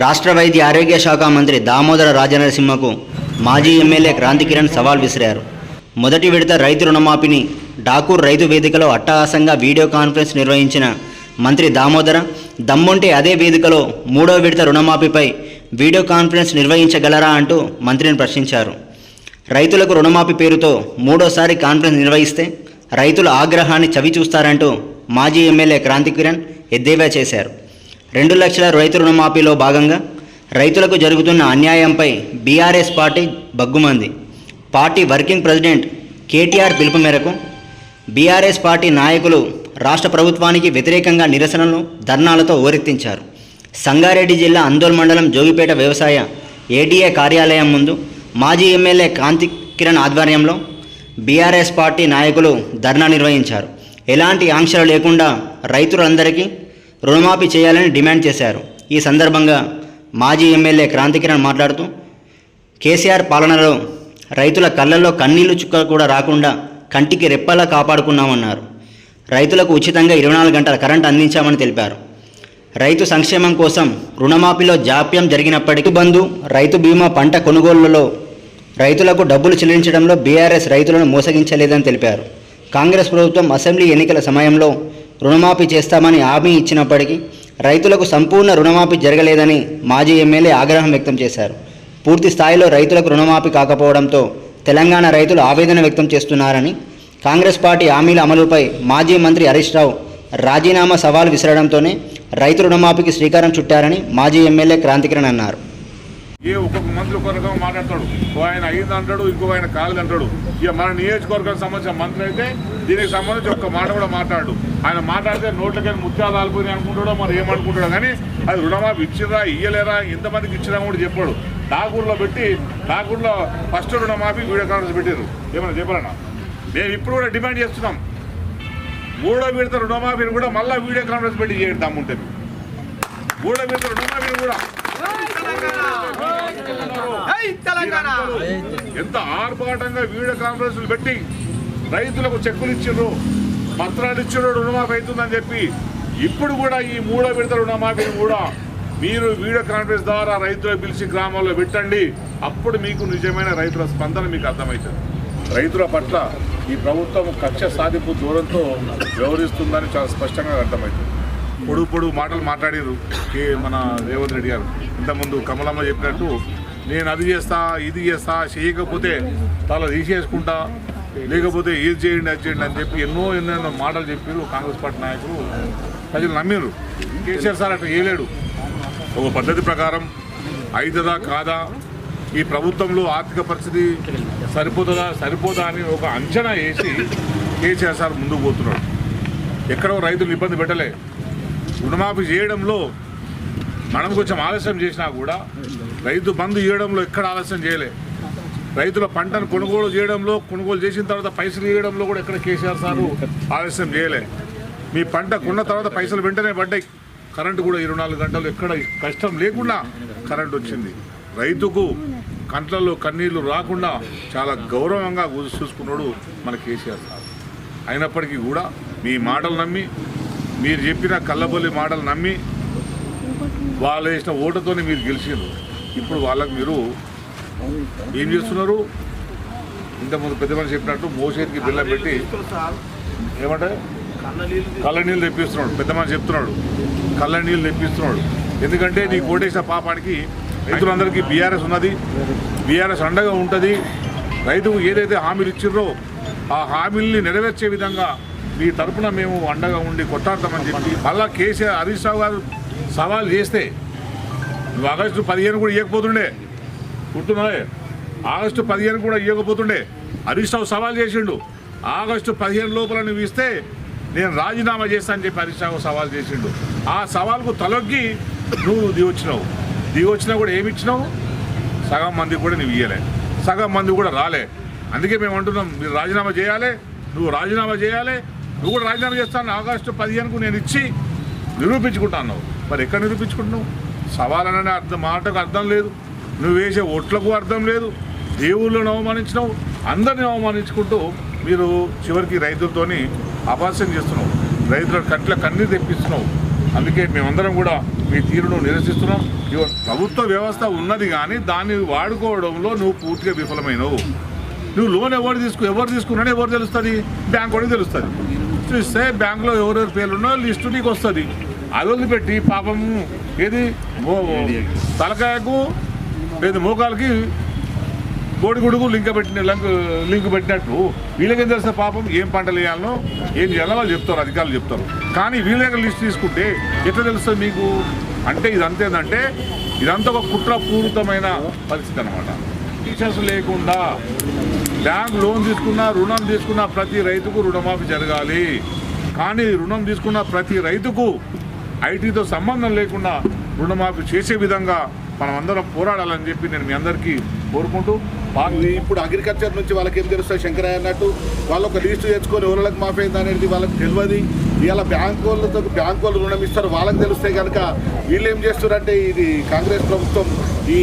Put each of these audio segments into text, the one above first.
రాష్ట్ర వైద్య ఆరోగ్య శాఖ మంత్రి దామోదర రాజనరసింహకు మాజీ ఎమ్మెల్యే క్రాంతి కిరణ్ సవాల్ విసిరారు. మొదటి విడత రైతు రుణమాఫీని డాకూర్ రైతు వేదికలో అట్టహాసంగా వీడియో కాన్ఫరెన్స్ నిర్వహించిన మంత్రి దామోదర దమ్ముంటే అదే వేదికలో మూడో విడత రుణమాఫీపై వీడియో కాన్ఫరెన్స్ నిర్వహించగలరా అంటూ మంత్రిని ప్రశ్నించారు. రైతులకు రుణమాఫీ పేరుతో మూడోసారి కాన్ఫరెన్స్ నిర్వహిస్తే రైతుల ఆగ్రహాన్ని చవిచూస్తారంటూ మాజీ ఎమ్మెల్యే క్రాంతి కిరణ్ ఎద్దేవా చేశారు. 2 లక్షల రైతు రుణమాఫీలో భాగంగా రైతులకు జరుగుతున్న అన్యాయంపై బీఆర్ఎస్ పార్టీ బగ్గుమంది. పార్టీ వర్కింగ్ ప్రెసిడెంట్ కేటీఆర్ పిలుపు మేరకు బీఆర్ఎస్ పార్టీ నాయకులు రాష్ట్ర ప్రభుత్వానికి వ్యతిరేకంగా నిరసనలు, ధర్నాలతో హోరెత్తించారు. సంగారెడ్డి జిల్లా అందోల్ మండలం జోగిపేట వ్యవసాయ ఏడీఏ కార్యాలయం ముందు మాజీ ఎమ్మెల్యే క్రాంతి కిరణ్ ఆధ్వర్యంలో బీఆర్ఎస్ పార్టీ నాయకులు ధర్నా నిర్వహించారు. ఎలాంటి ఆంక్షలు లేకుండా రైతులందరికీ రుణమాఫీ చేయాలని డిమాండ్ చేశారు. ఈ సందర్భంగా మాజీ ఎమ్మెల్యే క్రాంతి కిరణ్ మాట్లాడుతూ కేసీఆర్ పాలనలో రైతుల కళ్ళల్లో కన్నీళ్లు చుక్క కూడా రాకుండా కంటికి రెప్పలా కాపాడుకున్నామన్నారు. రైతులకు ఉచితంగా 24 గంటల కరెంటు అందించామని తెలిపారు. రైతు సంక్షేమం కోసం రుణమాఫీలో జాప్యం జరిగినప్పటికీ బంధు, రైతు బీమా, పంట కొనుగోళ్లలో రైతులకు డబ్బులు చెల్లించడంలో బీఆర్ఎస్ రైతులను మోసగించలేదని తెలిపారు. కాంగ్రెస్ ప్రభుత్వం అసెంబ్లీ ఎన్నికల సమయంలో రుణమాఫీ చేస్తామని హామీ ఇచ్చినప్పటికీ రైతులకు సంపూర్ణ రుణమాఫీ జరగలేదని మాజీ ఎమ్మెల్యే ఆగ్రహం వ్యక్తం చేశారు. పూర్తి స్థాయిలో రైతులకు రుణమాఫీ కాకపోవడంతో తెలంగాణ రైతులు ఆవేదన వ్యక్తం చేస్తున్నారని, కాంగ్రెస్ పార్టీ హామీల అమలుపై మాజీ మంత్రి హరీష్ రావు రాజీనామా సవాల్ విసరడంతోనే రైతు రుణమాఫీకి శ్రీకారం చుట్టారని మాజీ ఎమ్మెల్యే క్రాంతి కిరణ్ అన్నారు. ఒక్కొక్క మంత్రి కొరకు మాట్లాడతాడు, ఆయన అయ్యింది అంటాడు, ఇంకొక ఆయన కాలేదు అంటాడు. ఇక మన నియోజకవర్గానికి సంబంధించిన మంత్రి అయితే దీనికి సంబంధించి ఒక్క మాట కూడా మాట్లాడు. ఆయన మాట్లాడితే నోట్లకైనా ముత్యాలు ఆలిపోయి అనుకుంటాడో మరి ఏమనుకుంటాడో, కానీ అది రుణమాఫీ ఇచ్చిరా ఇయ్యలేరా ఎంతమందికి ఇచ్చిరా కూడా చెప్పాడు. ఠాకూర్లో పెట్టి ఠాకూర్లో ఫస్ట్ రుణమాఫీ వీడియో కాన్ఫరెన్స్ పెట్టారు. ఏమన్నా చెప్పాలన్నా మేము ఇప్పుడు కూడా డిమాండ్ చేస్తున్నాం. మూడో విడత రుణమాఫీని కూడా మళ్ళీ వీడియో కాన్ఫరెన్స్ పెట్టి చేద్దాం ఉంటుంది. మూడో విడత రుణమాఫీని కూడా ఎంత ఆర్భాటంగా వీడియో కాన్ఫరెన్స్లు పెట్టి రైతులకు చెక్కులు ఇచ్చిండ్రు, పత్రాలు ఇచ్చిండ్రు, రుణమాఫీ అవుతుందని చెప్పి ఇప్పుడు కూడా ఈ మూడో విడత రుణమాఫీని కూడా మీరు వీడియో కాన్ఫరెన్స్ ద్వారా రైతులకు పిలిచి గ్రామాల్లో పెట్టండి. అప్పుడు మీకు నిజమైన రైతుల స్పందన మీకు అర్థమవుతుంది. రైతుల పట్ల ఈ ప్రభుత్వం కక్ష సాధింపు దూరంతో వ్యవహరిస్తుందని చాలా స్పష్టంగా అర్థమవుతుంది. పొడుగు మాటలు మాట్లాడారు మన రేవంత్ రెడ్డి గారు. ఇంతకుముందు కమలమ్మ చెప్పినట్టు నేను అది చేస్తా, ఇది చేస్తా, చేయకపోతే తల తీసేసుకుంటా, లేకపోతే ఇది చేయండి, అది చేయండి అని చెప్పి ఎన్నో మాటలు చెప్పారు. కాంగ్రెస్ పార్టీ నాయకులు ప్రజలు నమ్మిరు. కేసీఆర్ సార్ అట్లా చేయలేడు. ఒక పద్ధతి ప్రకారం అవుతుందా కాదా, ఈ ప్రభుత్వంలో ఆర్థిక పరిస్థితి సరిపోదా అని ఒక అంచనా వేసి కేసీఆర్ సార్ ముందుకు పోతున్నాడు. ఎక్కడో రైతులు ఇబ్బంది పెట్టలే. రుణమాఫీ చేయడంలో మనం కొంచెం ఆలస్యం చేసినా కూడా రైతు బంధు ఇవ్వడంలో ఎక్కడ ఆలస్యం చేయలే. రైతుల పంటను కొనుగోలు చేయడంలో, కొనుగోలు చేసిన తర్వాత పైసలు ఇవ్వడంలో కూడా ఎక్కడ కేసీఆర్ సారు ఆలస్యం చేయలే. మీ పంట కొన్న తర్వాత పైసలు వెంటనే పడ్డాయి. కరెంటు కూడా 24 గంటలు ఎక్కడ కష్టం లేకుండా కరెంటు వచ్చింది. రైతుకు కంట్లలో కన్నీళ్లు రాకుండా చాలా గౌరవంగా చూసుకున్నాడు మన కేసీఆర్ సార్. అయినప్పటికీ కూడా మీ మాటలు నమ్మి, మీరు చెప్పిన కళ్ళబొల్లి మాటలు నమ్మి వాళ్ళు వేసిన ఓటుతోనే మీరు గెలిచారు. ఇప్పుడు వాళ్ళకు మీరు ఏం చేస్తున్నారు? ఇంతకుముందు పెద్ద మనిషి చెప్పినట్టు మోసేతికి బిల్లం పెట్టి ఏమంటే కళ్ళ నీళ్ళు తెప్పిస్తున్నాడు. పెద్ద మనిషి చెప్తున్నాడు కళ్ళ నీళ్ళు తెప్పిస్తున్నాడు. ఎందుకంటే నీకు ఓటేసిన పాపానికి రైతులందరికీ బీఆర్ఎస్ ఉన్నది, బీఆర్ఎస్ అండగా ఉంటుంది. రైతుకు ఏదైతే హామీలు ఇచ్చిర్రో ఆ హామీల్ని నెరవేర్చే విధంగా మీ తరఫున మేము అండగా ఉండి కొట్టాడతామని చెప్పి మళ్ళా కేసీఆర్ హరీష్ రావు గారు సవాల్ చేస్తే నువ్వు ఆగస్టు 15 కూడా ఇవ్వకపోతుండే, గుర్తున్నావే? ఆగస్టు 15 కూడా ఇవ్వకపోతుండే. హరీష్ రావు సవాల్ చేసిండు, ఆగస్టు 15 లోపల నువ్వు ఇస్తే నేను రాజీనామా చేస్తా అని చెప్పి హరీష్ రావు సవాల్ చేసిండు. ఆ సవాల్కు తలొగ్గి నువ్వు దిగొచ్చినా కూడా ఏమి ఇచ్చినావు? సగం మంది కూడా నువ్వు ఇవ్వలే, సగం మంది కూడా రాలే. అందుకే మేము అంటున్నాం మీరు రాజీనామా చేయాలి, నువ్వు రాజీనామా చేయాలి. నువ్వు కూడా రాజీనామా చేస్తాను ఆగస్టు 15కు నేను ఇచ్చి నిరూపించుకుంటా అన్నావు. మరి ఎక్కడ నిరూపించుకుంటున్నావు? సవాలనే మాటకు అర్థం లేదు, నువ్వు వేసే ఓట్లకు అర్థం లేదు, దేవుళ్ళను అవమానించినావు, అందరిని అవమానించుకుంటూ మీరు చివరికి రైతులతోని అపాస్యం చేస్తున్నావు, రైతుల కట్ల కన్నీరు తెప్పిస్తున్నావు. అందుకే మేమందరం కూడా మీ తీరును నిరసిస్తున్నాం. ప్రభుత్వ వ్యవస్థ ఉన్నది కానీ దాన్ని వాడుకోవడంలో నువ్వు పూర్తిగా విఫలమైనవు. నువ్వు లోన్ ఎవరు తీసుకున్నాడో ఎవరు తెలుస్తుంది? బ్యాంక్ వాడికి తెలుస్తుంది. చూస్తే బ్యాంకులో ఎవరెవరి పేర్లు ఉన్నో లిస్టు నీకు వస్తుంది. అది వదిలిపెట్టి పాపం ఏది తలకాయకు లేదు మోకాలకి కోడిగుడుగు లింక్ పెట్టినట్టు వీళ్ళకేం తెలుస్తుంది? పాపం ఏం పంటలు వేయాలనో ఏం చేయాలో వాళ్ళు చెప్తారు, అధికారులు చెప్తారు. కానీ వీళ్ళ దగ్గర లిస్ట్ తీసుకుంటే ఎట్లా తెలుస్తుంది మీకు? అంటే ఇదంతేందంటే ఇదంతా ఒక కుట్రపూరితమైన పరిస్థితి అన్నమాట. టీచర్స్ లేకుండా బ్యాంక్ లోన్ తీసుకున్నా రుణం తీసుకున్న ప్రతి రైతుకు రుణమాఫీ జరగాలి. కానీ రుణం తీసుకున్న ప్రతి రైతుకు ఐటీతో సంబంధం లేకుండా రుణమాఫీ చేసే విధంగా మనం అందరం పోరాడాలని చెప్పి నేను మీ అందరికీ కోరుకుంటూ, ఇప్పుడు అగ్రికల్చర్ నుంచి వాళ్ళకి ఏం తెలుస్తుంది? శంకరయ్య అన్నట్టు వాళ్ళు ఒక లిస్టు తెచ్చుకొని ఎవరికి మాఫీ అయింది అనేది వాళ్ళకి తెలియదు. ఇవాళ బ్యాంకు వాళ్ళు రుణం ఇస్తారు, వాళ్ళకి తెలుస్తాయి. కనుక వీళ్ళు ఏం చేస్తారంటే ఇది కాంగ్రెస్ ప్రభుత్వం ఈ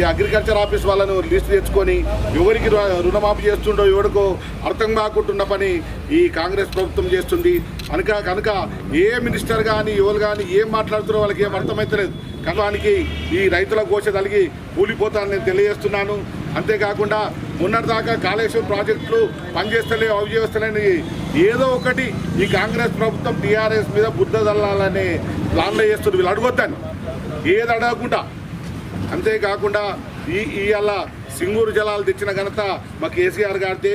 అగ్రికల్చర్ ఆఫీస్ వాళ్ళను లిస్టు తెచ్చుకొని ఎవరికి రుణమాఫీ చేస్తుండో ఎవరికో అర్థం కాకుండా పని ఈ కాంగ్రెస్ ప్రభుత్వం చేస్తుంది. కనుక ఏ మినిస్టర్ కానీ ఎవరు కానీ ఏం మాట్లాడుతున్నారో వాళ్ళకి ఏం అర్థమవుతలేదు. కనుక ఈ రైతుల గోష తలిగి కూలిపోతానని నేను తెలియజేస్తున్నాను. అంతేకాకుండా మొన్నటిదాకా కాళేశ్వరం ప్రాజెక్టులు పనిచేస్తలేవు, అవి చేస్తలేని ఏదో ఒకటి ఈ కాంగ్రెస్ ప్రభుత్వం టీఆర్ఎస్ మీద బుద్ధ దళాలనే ప్లాన్లో చేస్తుంది. వీళ్ళు అడగొద్దని ఏది అడగకుండా. అంతేకాకుండా ఇవాళ సింగూరు జలాలు తెచ్చిన ఘనత మా కేసీఆర్ గారితే.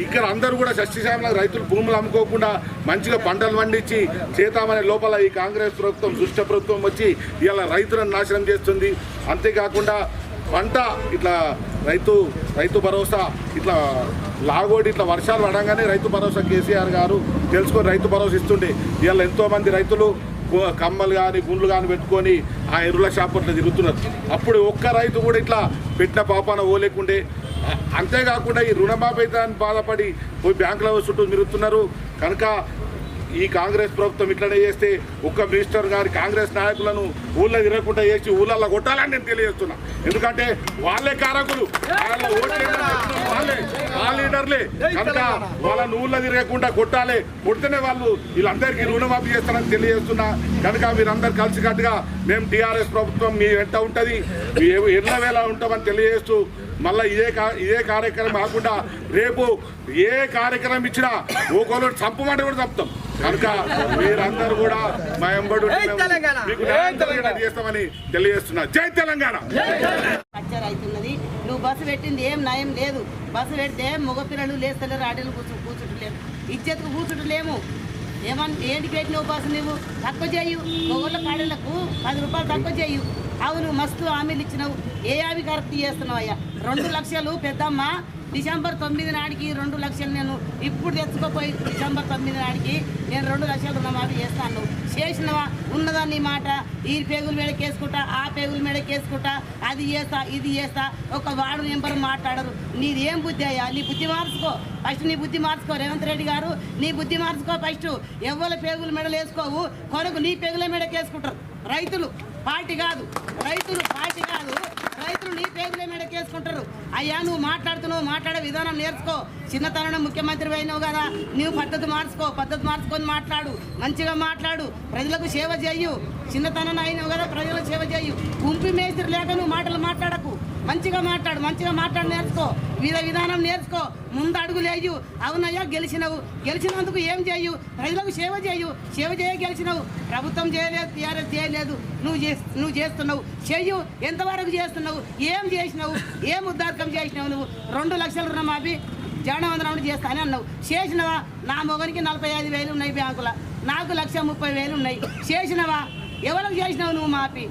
ఇక్కడ అందరూ కూడా సస్యశ్యామల రైతులు భూములు అమ్ముకోకుండా మంచిగా పంటలు పండించి చేతామనే లోపల ఈ కాంగ్రెస్ ప్రభుత్వం దుష్ట ప్రభుత్వం వచ్చి ఇవాళ రైతులను నాశనం చేస్తుంది. అంతేకాకుండా పంట ఇట్లా రైతు భరోసా ఇట్లా లాగోడి ఇట్లా వర్షాలు పడంగానే రైతు భరోసా కేసీఆర్ గారు తెలుసుకొని రైతు భరోసా ఇస్తుండే. ఇవాళ ఎంతోమంది రైతులు కమ్మలు కానీ గుండ్లు కానీ పెట్టుకొని ఆ ఎరువుల షాపుల్లో తిరుగుతున్నారు. అప్పుడు ఒక్క రైతు కూడా ఇట్లా పెట్టిన పాపాన ఓలేకుండే. అంతేకాకుండా ఈ రుణమాఫీ అని బాధపడి పోయి బ్యాంకుల చుట్టూ తిరుగుతున్నారు. కనుక ఈ కాంగ్రెస్ ప్రభుత్వం ఇట్లనే చేస్తే ఒక్క మినిస్టర్ గారి కాంగ్రెస్ నాయకులను ఊళ్ళో తిరగకుండా చేసి ఊళ్ళల్లో కొట్టాలని నేను తెలియజేస్తున్నా. ఎందుకంటే వాళ్ళే కారకులు, వాళ్ళ వాళ్ళే ఆ లీడర్లే. కనుక వాళ్ళని ఊళ్ళో తిరగకుండా కొట్టాలి. కొడితేనే వాళ్ళు వీళ్ళందరికీ రుణమాఫీ చేస్తారని తెలియజేస్తున్నా. కనుక మీరందరూ కలిసికట్టుగా మేము టీఆర్ఎస్ ప్రభుత్వం మీ వెంట ఉంటుంది, మీ ఎల్లవేళ ఉంటామని తెలియజేస్తూ మళ్ళీ ఇదే కార్యక్రమం కాకుండా రేపు ఏ కార్యక్రమం ఇచ్చినా ఒకళ్ళు చంపమంటే కూడా చంపుతాం. కనుక మీరందరూ కూడా మా ఎంబడి మీకు చేస్తామని తెలియజేస్తున్నా. జై తెలంగాణ. అవుతున్నది. నువ్వు బస్సు పెట్టింది ఏం నయం లేదు. బస్సు పెడితే మగపిల్లలు లేస్తలేరు, ఆడలు కూర్చుంటలేము, ఇజ్జత్కు కూర్చుంటలేము. ఏంటికి పెట్టినావు బస్సు? నువ్వు తక్కువ చేయు, మొగోళ్ళ కాడలకు 10 రూపాయలు తక్కువ చేయు. అవును, మస్తు హామీలు ఇచ్చినావు. ఏ హామీ కరెక్ట్ చేస్తున్నావు అయ్యా? 2 లక్షలు పెద్దమ్మ డిసెంబర్ 9 నాటికి 2 లక్షలు నేను ఇప్పుడు తెచ్చుకోపోయి డిసెంబర్ 9 నాటికి నేను 2 లక్షలు రుణమాఫీ చేస్తాను. చేసినవా? ఉన్నదా నీ మాట? ఈ పేగుల మేడకేసుకుంటా, ఆ పేగుల మేడకేసుకుంటా, అది చేస్తా ఇది చేస్తా. ఒక వార్డు నెంబర్ మాట్లాడరు. నీది ఏం బుద్ధి అయ్యా? నీ బుద్ధి మార్చుకో ఫస్ట్. నీ బుద్ధి మార్చుకో రేవంత్ రెడ్డి గారు, నీ బుద్ధి మార్చుకో ఫస్ట్. ఎవరి పేగుల మెడలు వేసుకోవు, కొరకు నీ పేగుల మేడకేసుకుంటారు. రైతులు పార్టీ కాదు, రైతులు నీ పేగుల మేడకేసుకుంటారు. అయ్యా నువ్వు మాట్లాడే విధానం నేర్చుకో. చిన్నతనంలో ముఖ్యమంత్రి అయినావు కదా, నువ్వు పద్ధతి మార్చుకొని మాట్లాడు, మంచిగా మాట్లాడు, ప్రజలకు సేవ చేయు. చిన్నతనం అయినావు కదా, ప్రజలకు సేవ చేయు. గుంపు మేస్త్రి లేక నువ్వు మాటలు మాట్లాడకు. మంచిగా మాట్లాడు నేర్చుకో. విధానం నేర్చుకో. ముందు అడుగులేయు. అవునయ్యా గెలిచినందుకు ఏం చేయు? ప్రజలకు సేవ చేయు. గెలిచినావు. ప్రభుత్వం చేయలేదు, టీఆర్ఎస్ చేయలేదు, నువ్వు చేస్తున్నావు. చెయ్యు. ఎంతవరకు చేస్తున్నావు? ఏం చేసినావు? ఏం ఉద్దారకం చేసినావు? నువ్వు 2 లక్షల రుణమాఫీ జగనవందనం చేస్తానే అన్నావు. చేసినవా? నా మొగనికి 45,000 ఉన్నాయి బ్యాంకులో, నాకు 1,30,000 ఉన్నాయి. చేసినవా? ఎవరికి చేసినావు నువ్వు మాఫీ?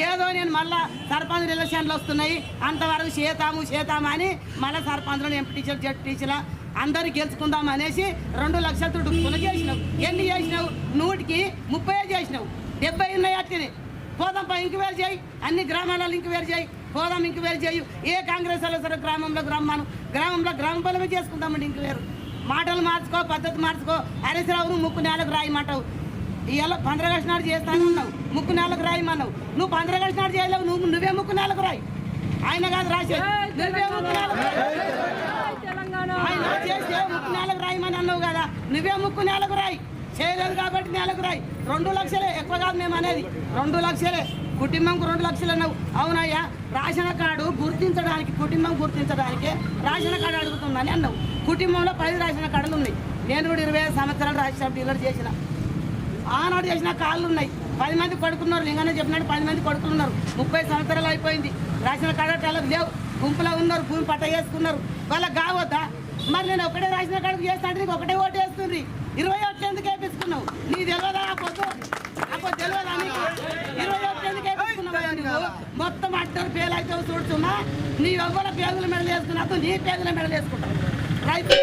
ఏదో నేను మళ్ళా సర్పంచ్ ఎలక్షన్లు వస్తున్నాయి, అంతవరకు చేతాము అని మళ్ళీ సర్పంచ్లను ఎంపీటీచర్ జడ్పీటీచర్ల అందరూ గెలుచుకుందాం అనేసి 2 లక్షలతో డుక్కులు చేసినావు. ఎన్ని చేసినావు? 100కి 30 చేసినావు. 70 ఉన్నాయి. అట్లనే పోదాంపా, ఇంక్వైరీ చేయి. అన్ని గ్రామాలలో ఇంక్వైరీ చేయి. పోదాం, ఇంక్వైరీ చేయు. ఏ కాంగ్రెస్ వాళ్ళు సరే గ్రామంలో గ్రామ బలమే చేసుకుందామండి. ఇంక్వైరీ మాటలు మార్చుకో, పద్ధతి మార్చుకో. హరీశ్రావు ముక్కు నేలకు రాయమంటావు. ఇవాళ 15 ఆగస్టు నాడు చేస్తాను ఉన్నావు, ముక్కు నేలకు రాయమన్నావు. నువ్వు 15 ఆగస్టు నాడు చేయలేవు, నువ్వే ముక్కు నేలకు రాయి. ఆయన కాదు రాసే, నువ్వే ముక్కు నేలకు ఆయన చేస్తే ముక్కు నేలకు రాయమని అన్నావు కదా, నువ్వే ముక్కు నేలకు రాయి. చేయలేదు కాబట్టి నెలకు రాయి 2 లక్షలే ఎక్కువ కాదు మేము అనేది 2 లక్షలే కుటుంబంకు 2 లక్షలు అన్నావు అవునయ్యా రేషన్ కార్డు గుర్తించడానికి కుటుంబం గుర్తించడానికి రేషన్ కార్డు అడుగుతుందని అన్నావు కుటుంబంలో 10 రేషన్ కార్డులు ఉన్నాయి నేను కూడా 25 సంవత్సరాలు రేషన్ డీలర్ చేసిన ఆనాడు చేసిన కార్డులు ఉన్నాయి 10 మంది కొడుకున్నారు లింగనే చెప్పినట్టు 10 మంది కొడుకున్నారు 30 సంవత్సరాలు అయిపోయింది రేషన్ కార్డు వాళ్ళకి లేవు గుంపులో ఉన్నారు భూమి పట్ట వేసుకున్నారు వాళ్ళకి కావద్దా మరి నేను ఒకటే రేషన్ కార్డు చేస్తాను నీకు ఒకటే ఓటు వేస్తుంది 21 ఎందుకు వేపించుకున్నావు నీ తెలియదా అప్పుడు తెలియదా నీకు 21 ఎందుకు వేపించుకున్నావు నువ్వు మొత్తం అడ్డరు పేలు అయితే చూడుతున్నా నీ ఎవరి పేగుల మెడలు వేసుకున్నా నీ పేగుల మెడలు వేసుకుంటావు రైతు